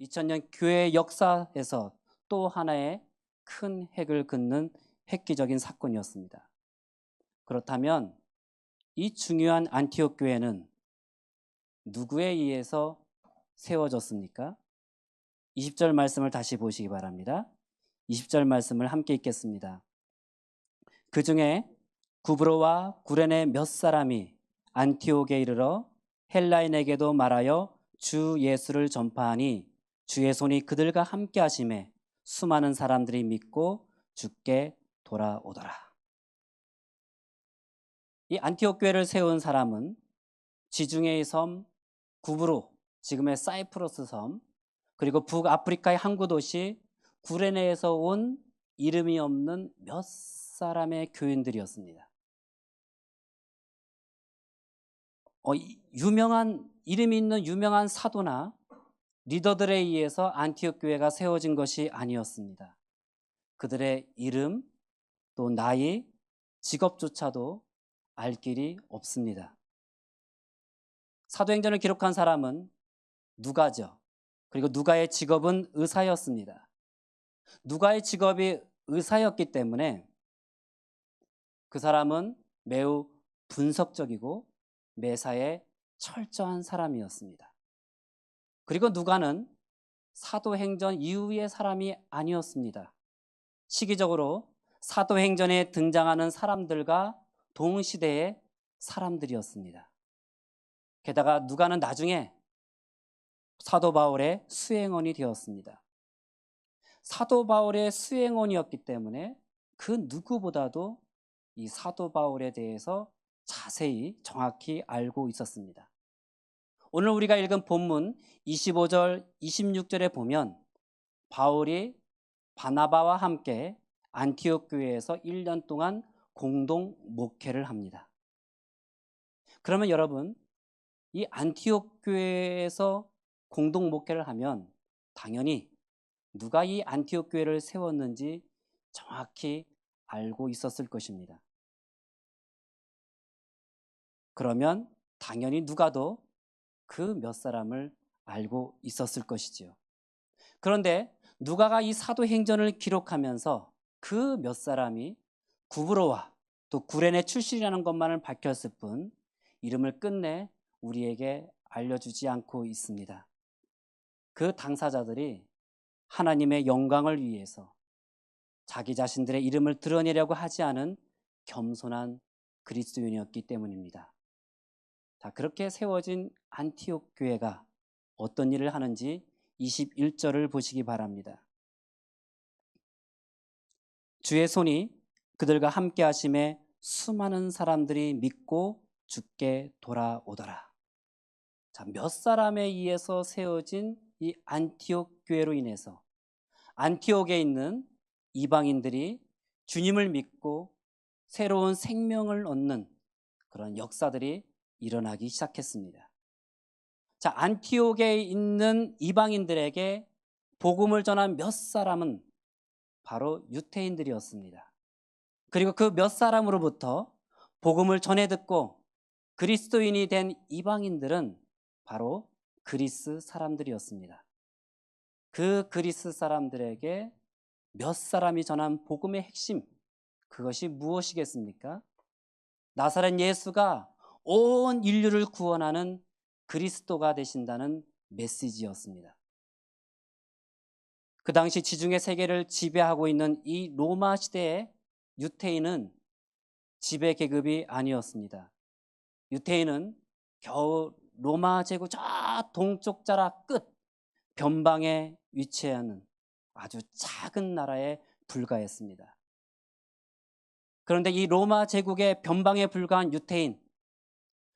2000년 교회 역사에서 또 하나의 큰 획을 긋는 획기적인 사건이었습니다. 그렇다면 이 중요한 안티옥 교회는 누구에 의해서 세워졌습니까? 20절 말씀을 다시 보시기 바랍니다. 20절 말씀을 함께 읽겠습니다. 그 중에 구브로와 구레네 몇 사람이 안티옥에 이르러 헬라인에게도 말하여 주 예수를 전파하니 주의 손이 그들과 함께 하심에 수많은 사람들이 믿고 주께 돌아오더라. 이 안티옥 교회를 세운 사람은 지중해의 섬 구브로, 지금의 사이프러스 섬, 그리고 북아프리카의 항구 도시 구레네에서 온 이름이 없는 몇 사람의 교인들이었습니다. 이름이 있는 유명한 사도나 리더들에 의해서 안티옥 교회가 세워진 것이 아니었습니다. 그들의 이름, 또 나이, 직업조차도 알 길이 없습니다. 사도행전을 기록한 사람은 누가죠. 그리고 누가의 직업은 의사였습니다. 누가의 직업이 의사였기 때문에 그 사람은 매우 분석적이고 매사에 철저한 사람이었습니다. 그리고 누가는 사도행전 이후의 사람이 아니었습니다. 시기적으로 사도행전에 등장하는 사람들과 동시대의 사람들이었습니다. 게다가 누가는 나중에 사도 바울의 수행원이 되었습니다. 사도 바울의 수행원이었기 때문에 그 누구보다도 이 사도 바울에 대해서 자세히 정확히 알고 있었습니다. 오늘 우리가 읽은 본문 25절, 26절에 보면 바울이 바나바와 함께 안티옥 교회에서 1년 동안 공동 목회를 합니다. 그러면 여러분, 이 안티옥 교회에서 공동 목회를 하면 당연히 누가 이 안티옥 교회를 세웠는지 정확히 알고 있었을 것입니다. 그러면 당연히 누가도 그 몇 사람을 알고 있었을 것이지요. 그런데 누가가 이 사도행전을 기록하면서 그 몇 사람이 구브로와 또 구레네 출신이라는 것만을 밝혔을 뿐 이름을 끝내 우리에게 알려주지 않고 있습니다. 그 당사자들이 하나님의 영광을 위해서 자기 자신들의 이름을 드러내려고 하지 않은 겸손한 그리스도인이었기 때문입니다. 자, 그렇게 세워진 안티옥 교회가 어떤 일을 하는지 21절을 보시기 바랍니다. 주의 손이 그들과 함께 하심에 수많은 사람들이 믿고 주께 돌아오더라. 자, 몇 사람에 의해서 세워진 이 안티옥 교회로 인해서 안티옥에 있는 이방인들이 주님을 믿고 새로운 생명을 얻는 그런 역사들이 일어나기 시작했습니다. 자, 안티옥에 있는 이방인들에게 복음을 전한 몇 사람은 바로 유태인들이었습니다. 그리고 그 몇 사람으로부터 복음을 전해 듣고 그리스도인이 된 이방인들은 바로 그리스 사람들이었습니다. 그 그리스 사람들에게 몇 사람이 전한 복음의 핵심, 그것이 무엇이겠습니까? 나사렛 예수가 온 인류를 구원하는 그리스도가 되신다는 메시지였습니다. 그 당시 지중해 세계를 지배하고 있는 이 로마 시대의 유태인은 지배 계급이 아니었습니다. 유태인은 겨우 로마 제국 저 동쪽 자락 끝 변방에 위치하는 아주 작은 나라에 불과했습니다. 그런데 이 로마 제국의 변방에 불과한 유태인,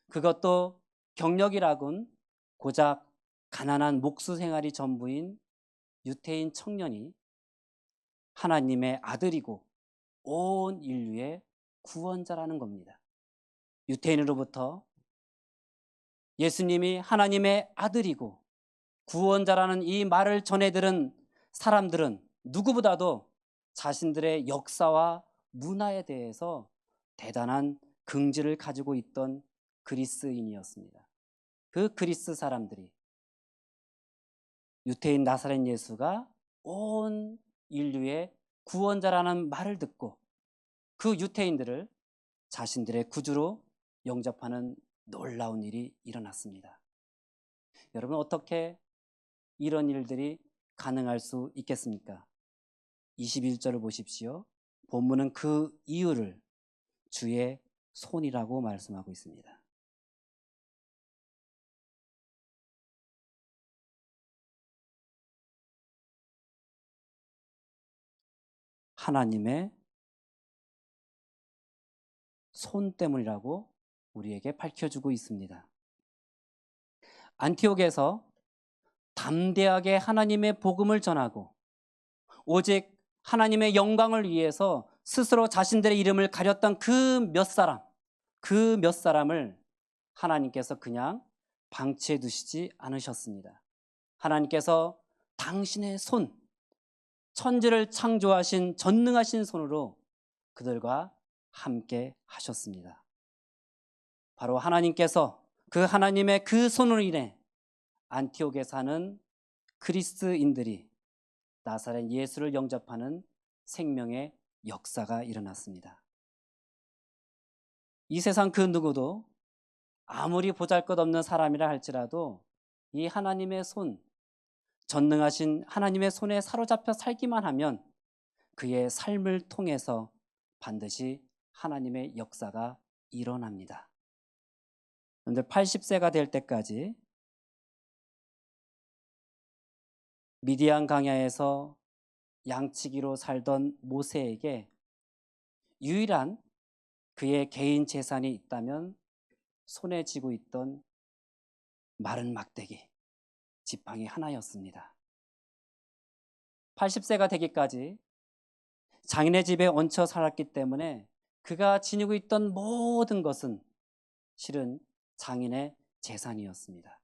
그것도 경력이라곤 고작 가난한 목수 생활이 전부인 유태인 청년이 하나님의 아들이고 온 인류의 구원자라는 겁니다. 유태인으로부터 예수님이 하나님의 아들이고 구원자라는 이 말을 전해 들은 사람들은 누구보다도 자신들의 역사와 문화에 대해서 대단한 긍지를 가지고 있던 그리스인이었습니다. 그 그리스 사람들이 유태인 나사렛 예수가 온 인류의 구원자라는 말을 듣고 그 유태인들을 자신들의 구주로 영접하는 놀라운 일이 일어났습니다. 여러분, 어떻게 이런 일들이 가능할 수 있겠습니까? 21절을 보십시오. 본문은 그 이유를 주의 손이라고 말씀하고 있습니다. 하나님의 손 때문이라고 우리에게 밝혀주고 있습니다. 안티옥에서 담대하게 하나님의 복음을 전하고 오직 하나님의 영광을 위해서 스스로 자신들의 이름을 가렸던 그 몇 사람을 하나님께서 그냥 방치해 두시지 않으셨습니다. 하나님께서 당신의 손, 천지를 창조하신 전능하신 손으로 그들과 함께 하셨습니다. 바로 하나님께서 그 하나님의 그 손으로 인해 안티옥에 사는 그리스인들이 나사렛 예수를 영접하는 생명의 역사가 일어났습니다. 이 세상 그 누구도 아무리 보잘것없는 사람이라 할지라도 이 하나님의 손, 전능하신 하나님의 손에 사로잡혀 살기만 하면 그의 삶을 통해서 반드시 하나님의 역사가 일어납니다. 그런데 80세가 될 때까지 미디안 광야에서 양치기로 살던 모세에게 유일한 그의 개인 재산이 있다면 손에 쥐고 있던 마른 막대기, 지팡이 하나였습니다. 80세가 되기까지 장인의 집에 얹혀 살았기 때문에 그가 지니고 있던 모든 것은 실은 장인의 재산이었습니다.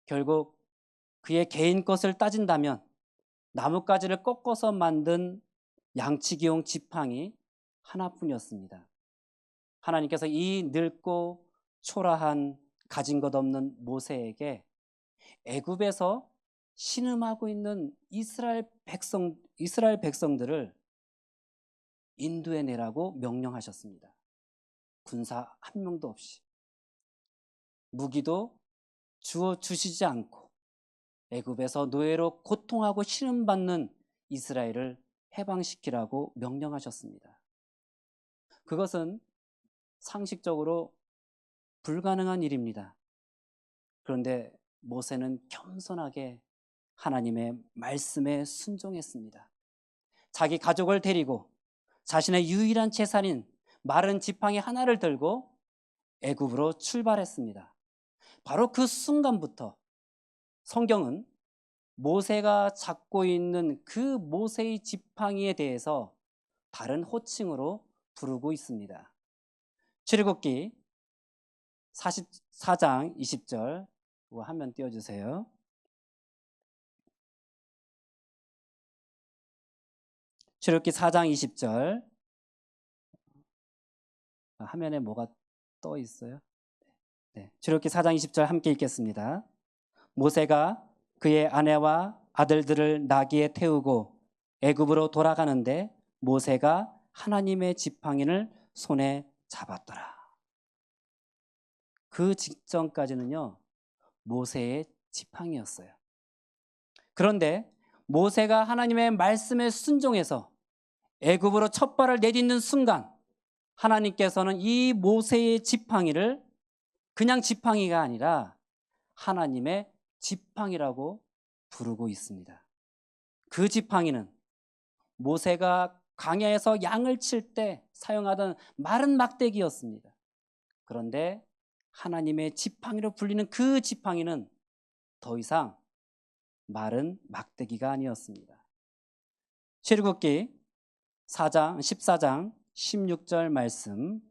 결국 그의 개인 것을 따진다면 나뭇가지를 꺾어서 만든 양치기용 지팡이 하나뿐이었습니다. 하나님께서 이 늙고 초라한 가진 것 없는 모세에게 애굽에서 신음하고 있는 이스라엘 백성들을 인도해 내라고 명령하셨습니다. 군사 한 명도 없이 무기도 주어 주시지 않고 애굽에서 노예로 고통하고 신음받는 이스라엘을 해방시키라고 명령하셨습니다. 그것은 상식적으로 불가능한 일입니다. 그런데 모세는 겸손하게 하나님의 말씀에 순종했습니다. 자기 가족을 데리고 자신의 유일한 재산인 마른 지팡이 하나를 들고 애굽으로 출발했습니다. 바로 그 순간부터 성경은 모세가 잡고 있는 그 모세의 지팡이에 대해서 다른 호칭으로 부르고 있습니다. 출애굽기 44장 20절 화면 띄워주세요. 출애굽기 4장 20절 화면에 뭐가 떠 있어요? 네. 출애굽기 4장 20절 함께 읽겠습니다. 모세가 그의 아내와 아들들을 나귀에 태우고 애굽으로 돌아가는데 모세가 하나님의 지팡이를 손에 잡았더라. 그 직전까지는요 모세의 지팡이였어요. 그런데 모세가 하나님의 말씀에 순종해서 애굽으로 첫 발을 내딛는 순간 하나님께서는 이 모세의 지팡이를 그냥 지팡이가 아니라 하나님의 지팡이라고 부르고 있습니다. 그 지팡이는 모세가 광야에서 양을 칠 때 사용하던 마른 막대기였습니다. 그런데 하나님의 지팡이로 불리는 그 지팡이는 더 이상 마른 막대기가 아니었습니다. 출애굽기 14장 16절 말씀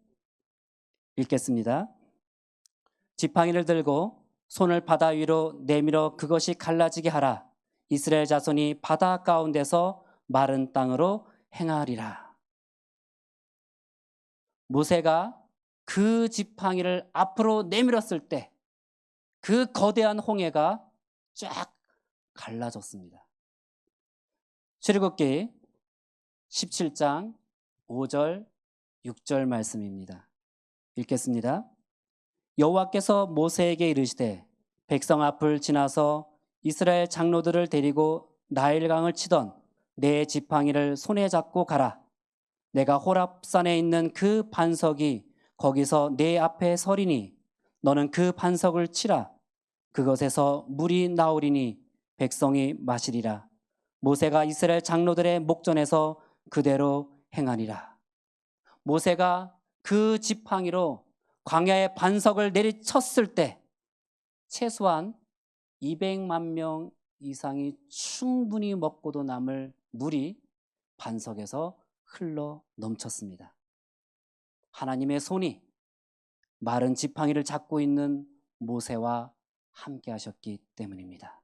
읽겠습니다. 지팡이를 들고 손을 바다 위로 내밀어 그것이 갈라지게 하라. 이스라엘 자손이 바다 가운데서 마른 땅으로 행하리라. 모세가 그 지팡이를 앞으로 내밀었을 때 그 거대한 홍해가 쫙 갈라졌습니다. 출애굽기 17장 5절 6절 말씀입니다. 읽겠습니다. 여호와께서 모세에게 이르시되 백성 앞을 지나서 이스라엘 장로들을 데리고 나일강을 치던 내 지팡이를 손에 잡고 가라. 내가 호랍산에 있는 그 반석이 거기서 내 앞에 서리니 너는 그 반석을 치라. 그것에서 물이 나오리니 백성이 마시리라. 모세가 이스라엘 장로들의 목전에서 그대로 행하니라. 모세가 그 지팡이로 광야의 반석을 내리쳤을 때 최소한 200만 명 이상이 충분히 먹고도 남을 물이 반석에서 흘러 넘쳤습니다. 하나님의 손이 마른 지팡이를 잡고 있는 모세와 함께 하셨기 때문입니다.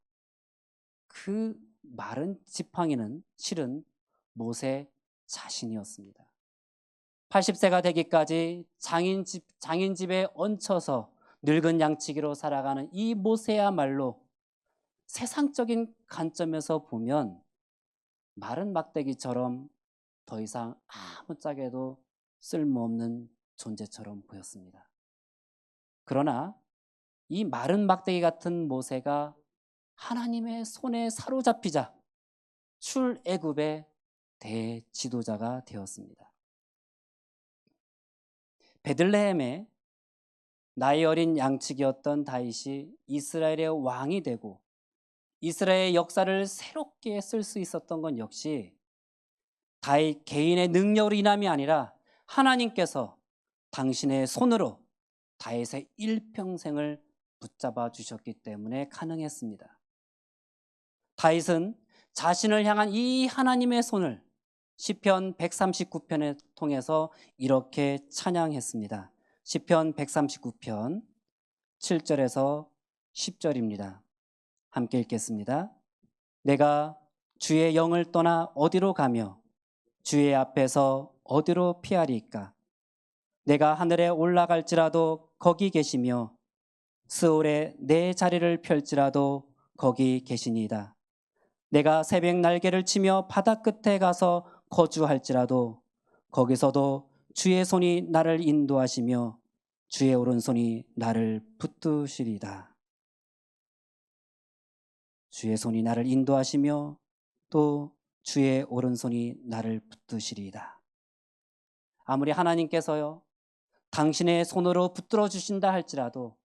그 마른 지팡이는 실은 모세 자신이었습니다. 80세가 되기까지 장인집에 얹혀서 늙은 양치기로 살아가는 이 모세야말로 세상적인 관점에서 보면 마른 막대기처럼 더 이상 아무짝에도 쓸모없는 존재처럼 보였습니다. 그러나 이 마른 막대기 같은 모세가 하나님의 손에 사로잡히자 출애굽의 대지도자가 되었습니다. 베들레헴에 나이 어린 양측이었던 다윗이 이스라엘의 왕이 되고 이스라엘의 역사를 새롭게 쓸 수 있었던 건 역시 다윗 개인의 능력으로 인함이 아니라 하나님께서 당신의 손으로 다윗의 일평생을 붙잡아 주셨기 때문에 가능했습니다. 다윗은 자신을 향한 이 하나님의 손을 시편 139편을 통해서 이렇게 찬양했습니다. 시편 139편 7절에서 10절입니다. 함께 읽겠습니다. 내가 주의 영을 떠나 어디로 가며 주의 앞에서 어디로 피하리까? 내가 하늘에 올라갈지라도 거기 계시며 스올에 내 자리를 펼지라도 거기 계시니이다. 내가 새벽 날개를 치며 바다 끝에 가서 거주할지라도 거기서도 주의 손이 나를 인도하시며 주의 오른손이 나를 붙드시리다. 주의 손이 나를 인도하시며 또 주의 오른손이 나를 붙드시리이다. 아무리 하나님께서요 당신의 손으로 붙들어 주신다 할지라도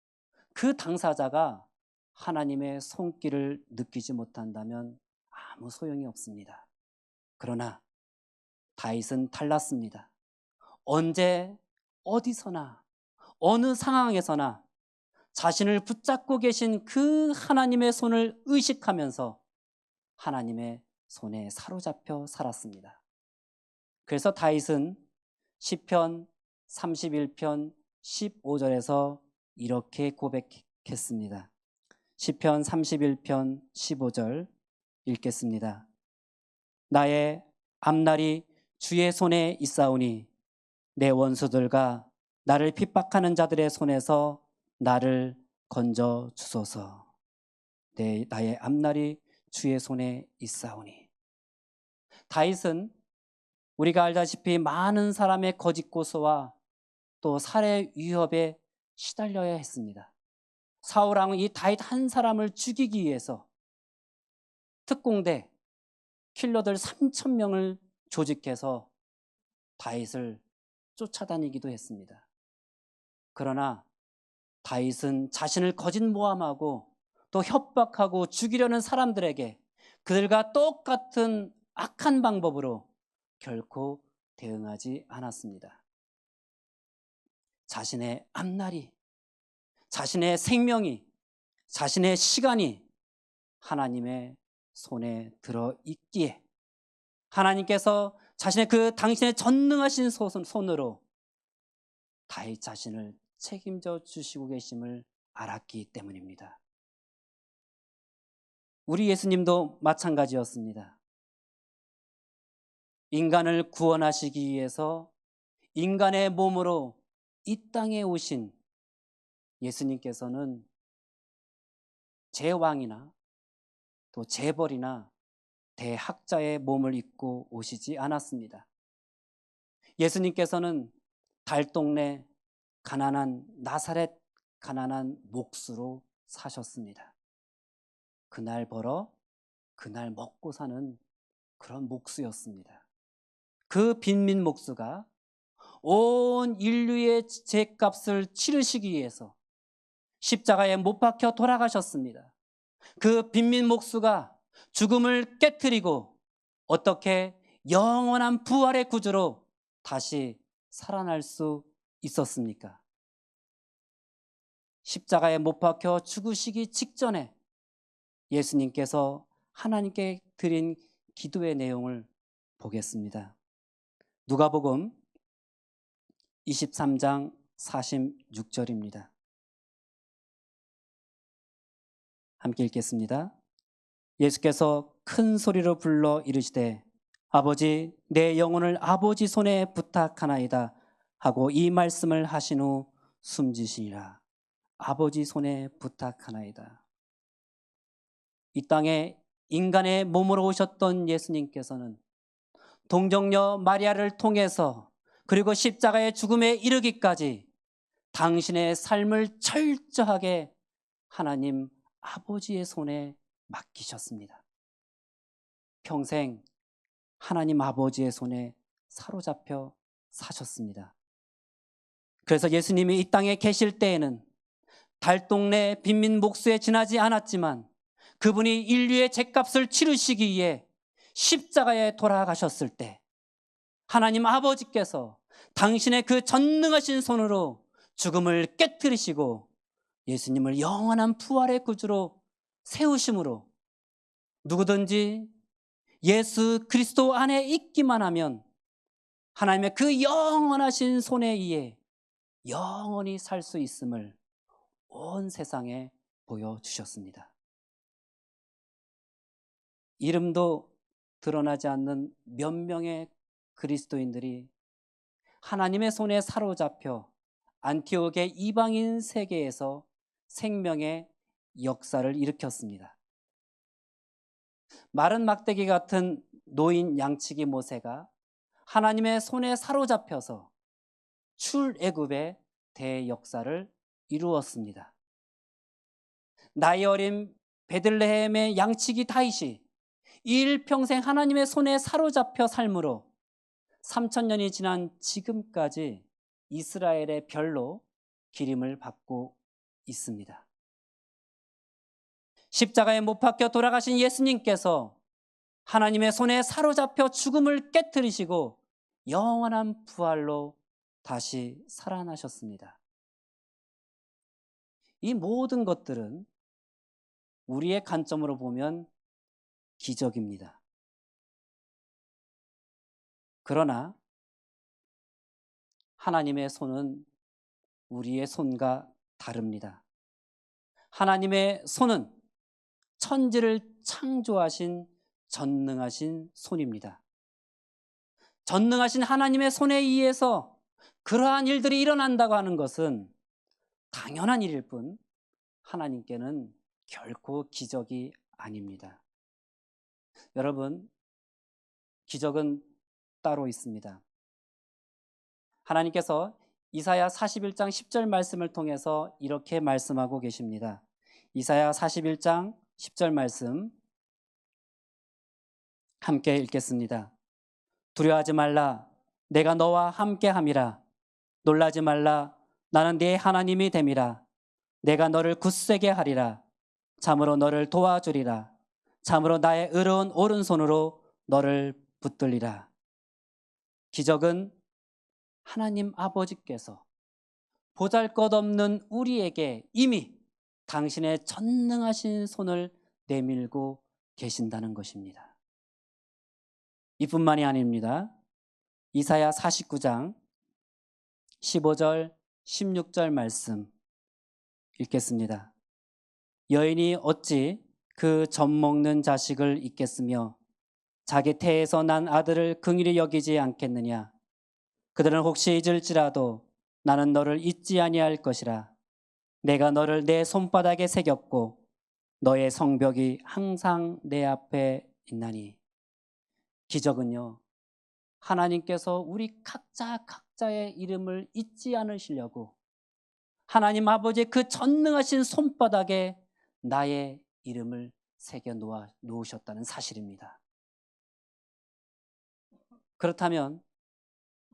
그 당사자가 하나님의 손길을 느끼지 못한다면 아무 소용이 없습니다. 그러나 다윗은 달랐습니다. 언제 어디서나 어느 상황에서나 자신을 붙잡고 계신 그 하나님의 손을 의식하면서 하나님의 손에 사로잡혀 살았습니다. 그래서 다윗은 시편 31편 15절에서 이렇게 고백했습니다. 시편 31편 15절 읽겠습니다. 나의 앞날이 주의 손에 있사오니 내 원수들과 나를 핍박하는 자들의 손에서 나를 건져 주소서. 나의 앞날이 주의 손에 있사오니. 다윗은 우리가 알다시피 많은 사람의 거짓 고소와 또 살해 위협에 시달려야 했습니다. 사울 왕은 이 다윗 한 사람을 죽이기 위해서 특공대 킬러들 3,000명을 조직해서 다윗을 쫓아다니기도 했습니다. 그러나 다윗은 자신을 거짓 모함하고 또 협박하고 죽이려는 사람들에게 그들과 똑같은 악한 방법으로 결코 대응하지 않았습니다. 자신의 앞날이, 자신의 생명이, 자신의 시간이 하나님의 손에 들어 있기에 하나님께서 당신의 전능하신 손으로 다윗 자신을 책임져 주시고 계심을 알았기 때문입니다. 우리 예수님도 마찬가지였습니다. 인간을 구원하시기 위해서 인간의 몸으로 이 땅에 오신 예수님께서는 제 왕이나 또 재벌이나 대학자의 몸을 입고 오시지 않았습니다. 예수님께서는 달동네 가난한 나사렛 가난한 목수로 사셨습니다. 그날 벌어 그날 먹고 사는 그런 목수였습니다. 그 빈민 목수가 온 인류의 죄값을 치르시기 위해서 십자가에 못 박혀 돌아가셨습니다. 그 빈민 목수가 죽음을 깨트리고 어떻게 영원한 부활의 구주로 다시 살아날 수 있었습니까? 십자가에 못 박혀 죽으시기 직전에 예수님께서 하나님께 드린 기도의 내용을 보겠습니다. 누가복음 23장 46절입니다. 함께 읽겠습니다. 예수께서 큰 소리로 불러 이르시되 아버지 내 영혼을 아버지 손에 부탁하나이다 하고 이 말씀을 하신 후 숨지시니라. 아버지 손에 부탁하나이다. 이 땅에 인간의 몸으로 오셨던 예수님께서는 동정녀 마리아를 통해서 그리고 십자가의 죽음에 이르기까지 당신의 삶을 철저하게 하나님 아버지의 손에 맡기셨습니다. 평생 하나님 아버지의 손에 사로잡혀 사셨습니다. 그래서 예수님이 이 땅에 계실 때에는 달동네 빈민 목수에 지나지 않았지만 그분이 인류의 죄값을 치르시기 위해 십자가에 돌아가셨을 때 하나님 아버지께서 당신의 그 전능하신 손으로 죽음을 깨뜨리시고 예수님을 영원한 부활의 구주로 세우심으로 누구든지 예수 그리스도 안에 있기만 하면 하나님의 그 영원하신 손에 의해 영원히 살 수 있음을 온 세상에 보여주셨습니다. 이름도 드러나지 않는 몇 명의 그리스도인들이 하나님의 손에 사로잡혀 안티옥의 이방인 세계에서 생명의 역사를 일으켰습니다. 마른 막대기 같은 노인 양치기 모세가 하나님의 손에 사로잡혀서 출애굽의 대역사를 이루었습니다. 나이 어린 베들레헴의 양치기 다윗이 일평생 하나님의 손에 사로잡혀 삶으로 3000년이 지난 지금까지 이스라엘의 별로 기림을 받고 있습니다. 십자가에 못 박혀 돌아가신 예수님께서 하나님의 손에 사로잡혀 죽음을 깨뜨리시고 영원한 부활로 다시 살아나셨습니다. 이 모든 것들은 우리의 관점으로 보면 기적입니다. 그러나 하나님의 손은 우리의 손과 다릅니다. 하나님의 손은 천지를 창조하신 전능하신 손입니다. 전능하신 하나님의 손에 의해서 그러한 일들이 일어난다고 하는 것은 당연한 일일 뿐 하나님께는 결코 기적이 아닙니다. 여러분, 기적은 따로 있습니다. 하나님께서 이사야 41장 10절 말씀을 통해서 이렇게 말씀하고 계십니다. 이사야 41장 10절 말씀 함께 읽겠습니다. 두려워하지 말라. 내가 너와 함께함이라. 놀라지 말라. 나는 네 하나님이 됨이라. 내가 너를 굳세게 하리라. 참으로 너를 도와주리라. 참으로 나의 의로운 오른손으로 너를 붙들리라. 기적은 하나님 아버지께서 보잘것없는 우리에게 이미 당신의 전능하신 손을 내밀고 계신다는 것입니다. 이뿐만이 아닙니다. 이사야 49장 15절 16절 말씀 읽겠습니다. 여인이 어찌 그 젖먹는 자식을 잊겠으며 자기 태에서 난 아들을 긍휼히 여기지 않겠느냐. 그들은 혹시 잊을지라도 나는 너를 잊지 아니할 것이라. 내가 너를 내 손바닥에 새겼고 너의 성벽이 항상 내 앞에 있나니. 기적은요, 하나님께서 우리 각자의 이름을 잊지 않으시려고 하나님 아버지의 그 전능하신 손바닥에 나의 이름을 새겨 놓으셨다는 사실입니다. 그렇다면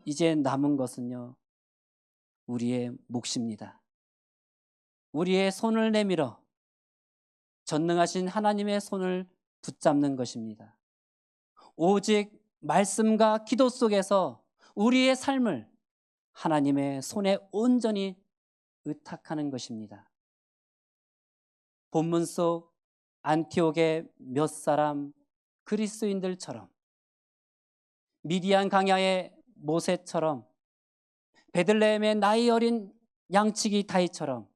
이제 남은 것은요, 우리의 몫입니다. 우리의 손을 내밀어 전능하신 하나님의 손을 붙잡는 것입니다. 오직 말씀과 기도 속에서 우리의 삶을 하나님의 손에 온전히 의탁하는 것입니다. 본문 속 안티옥의 몇 사람 그리스도인들처럼, 미디안 강야의 모세처럼, 베들레헴의 나이 어린 양치기 다윗처럼,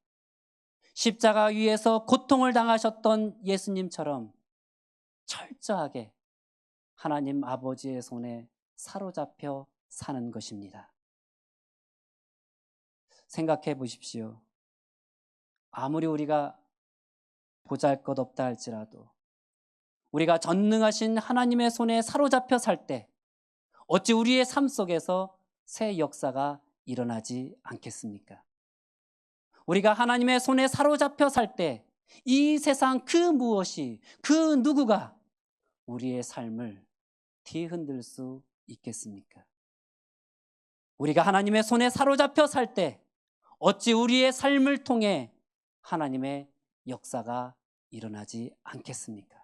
십자가 위에서 고통을 당하셨던 예수님처럼 철저하게 하나님 아버지의 손에 사로잡혀 사는 것입니다. 생각해 보십시오. 아무리 우리가 보잘것없다 할지라도 우리가 전능하신 하나님의 손에 사로잡혀 살 때 어찌 우리의 삶 속에서 새 역사가 일어나지 않겠습니까? 우리가 하나님의 손에 사로잡혀 살 때 이 세상 그 무엇이, 그 누구가 우리의 삶을 뒤흔들 수 있겠습니까? 우리가 하나님의 손에 사로잡혀 살 때 어찌 우리의 삶을 통해 하나님의 역사가 일어나지 않겠습니까?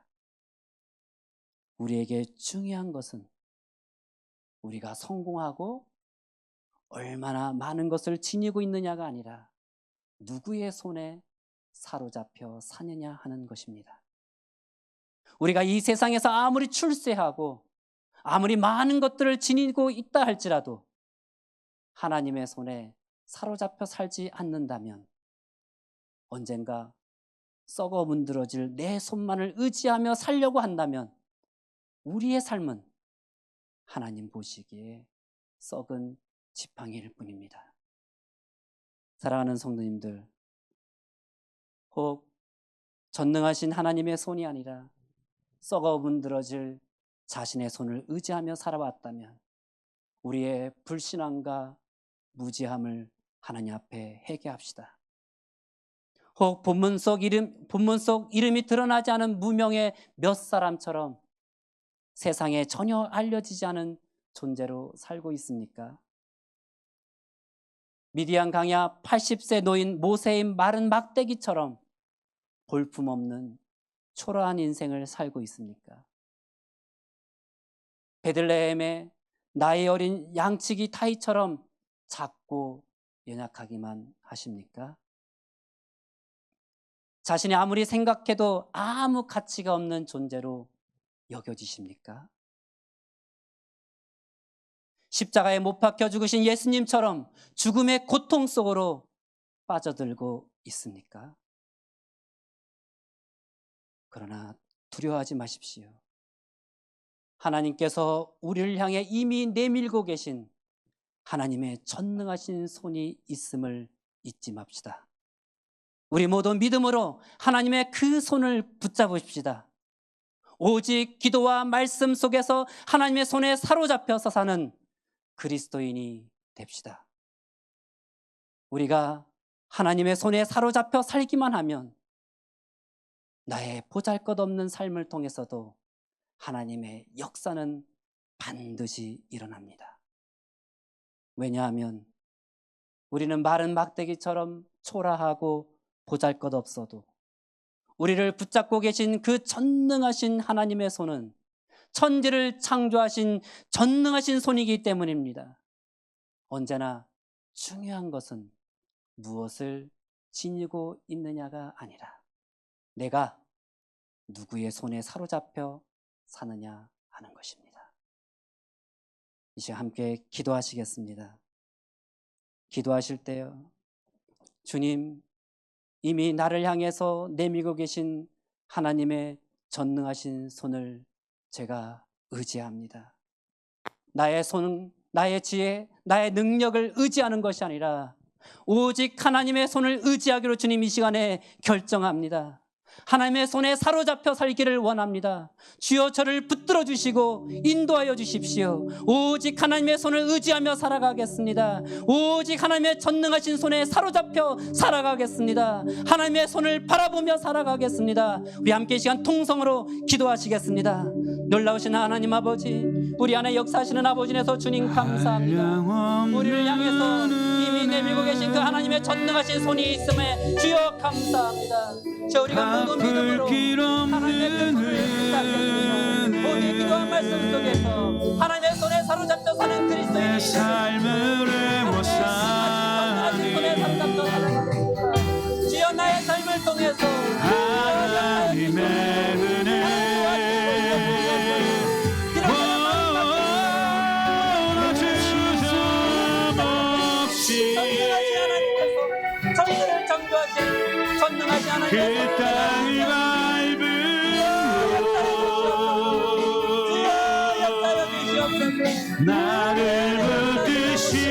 우리에게 중요한 것은 우리가 성공하고 얼마나 많은 것을 지니고 있느냐가 아니라 누구의 손에 사로잡혀 사느냐 하는 것입니다. 우리가 이 세상에서 아무리 출세하고 아무리 많은 것들을 지니고 있다 할지라도 하나님의 손에 사로잡혀 살지 않는다면 언젠가 썩어 문드러질 내 손만을 의지하며 살려고 한다면 우리의 삶은 하나님 보시기에 썩은 지팡이일 뿐입니다. 사랑하는 성도님들, 혹 전능하신 하나님의 손이 아니라 썩어 문드러질 자신의 손을 의지하며 살아왔다면 우리의 불신앙과 무지함을 하나님 앞에 회개합시다. 혹 본문 속 이름이 드러나지 않은 무명의 몇 사람처럼 세상에 전혀 알려지지 않은 존재로 살고 있습니까? 미디안 강야 80세 노인 모세의 마른 막대기처럼 볼품없는 초라한 인생을 살고 있습니까? 베들레헴의 나이 어린 양치기 다윗처럼 작고 연약하기만 하십니까? 자신이 아무리 생각해도 아무 가치가 없는 존재로 여겨지십니까? 십자가에 못 박혀 죽으신 예수님처럼 죽음의 고통 속으로 빠져들고 있습니까? 그러나 두려워하지 마십시오. 하나님께서 우리를 향해 이미 내밀고 계신 하나님의 전능하신 손이 있음을 잊지 맙시다. 우리 모두 믿음으로 하나님의 그 손을 붙잡으십시다. 오직 기도와 말씀 속에서 하나님의 손에 사로잡혀서 사는 그리스도인이 됩시다. 우리가 하나님의 손에 사로잡혀 살기만 하면 나의 보잘것없는 삶을 통해서도 하나님의 역사는 반드시 일어납니다. 왜냐하면 우리는 마른 막대기처럼 초라하고 보잘것없어도 우리를 붙잡고 계신 그 전능하신 하나님의 손은 천지를 창조하신 전능하신 손이기 때문입니다. 언제나 중요한 것은 무엇을 지니고 있느냐가 아니라 내가 누구의 손에 사로잡혀 사느냐 하는 것입니다. 이제 함께 기도하시겠습니다. 기도하실 때요, 주님, 이미 나를 향해서 내밀고 계신 하나님의 전능하신 손을 제가 의지합니다. 나의 손, 나의 지혜, 나의 능력을 의지하는 것이 아니라 오직 하나님의 손을 의지하기로 주님 이 시간에 결정합니다. 하나님의 손에 사로잡혀 살기를 원합니다. 주여 저를 붙들어 주시고 인도하여 주십시오. 오직 하나님의 손을 의지하며 살아가겠습니다. 오직 하나님의 전능하신 손에 사로잡혀 살아가겠습니다. 하나님의 손을 바라보며 살아가겠습니다. 우리 함께 이 시간 통성으로 기도하시겠습니다. 놀라우신 하나님 아버지, 우리 안에 역사하시는 아버지에서 주님 감사합니다. 우리를 향해서 이미 내밀고 계신 그 하나님의 전능하신 손이 있음에 주여 감사합니다. 저 우리가 모든 믿음으로 하나님의 그 손을 붙잡겠습니다. 오직 기도한 말씀 속에서 하나님의 손에 사로잡혀 사는 그리스도의 삶을 하나님의 손에 사로잡혀 살아가겠습니다. 주여 나의 삶을 통해서 하나님의 은혜 천지를 창조하신 전능하신 하나님의 그 땅을 밟은 나를 붙드시니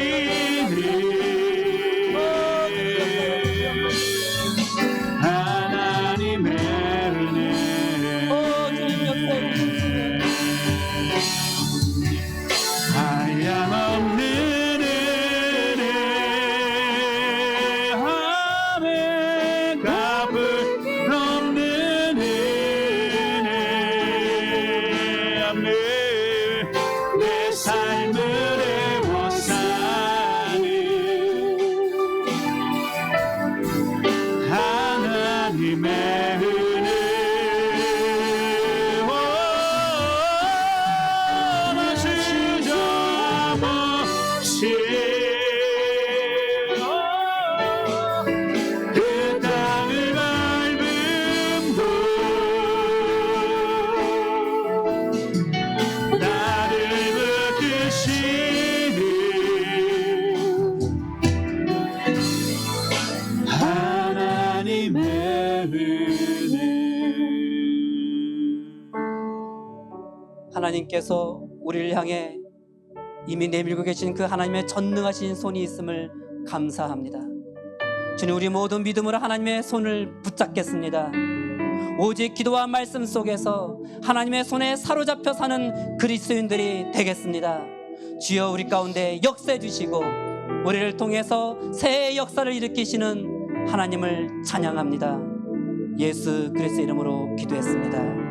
하나님의 은혜 한량없는 하나님께서 우리를 향해 이미 내밀고 계신 그 하나님의 전능하신 손이 있음을 감사합니다. 주님, 우리 모든 믿음으로 하나님의 손을 붙잡겠습니다. 오직 기도와 말씀 속에서 하나님의 손에 사로잡혀 사는 그리스도인들이 되겠습니다. 주여 우리 가운데 역사해 주시고 우리를 통해서 새해 역사를 일으키시는 하나님을 찬양합니다. 예수 그리스도의 이름으로 기도했습니다.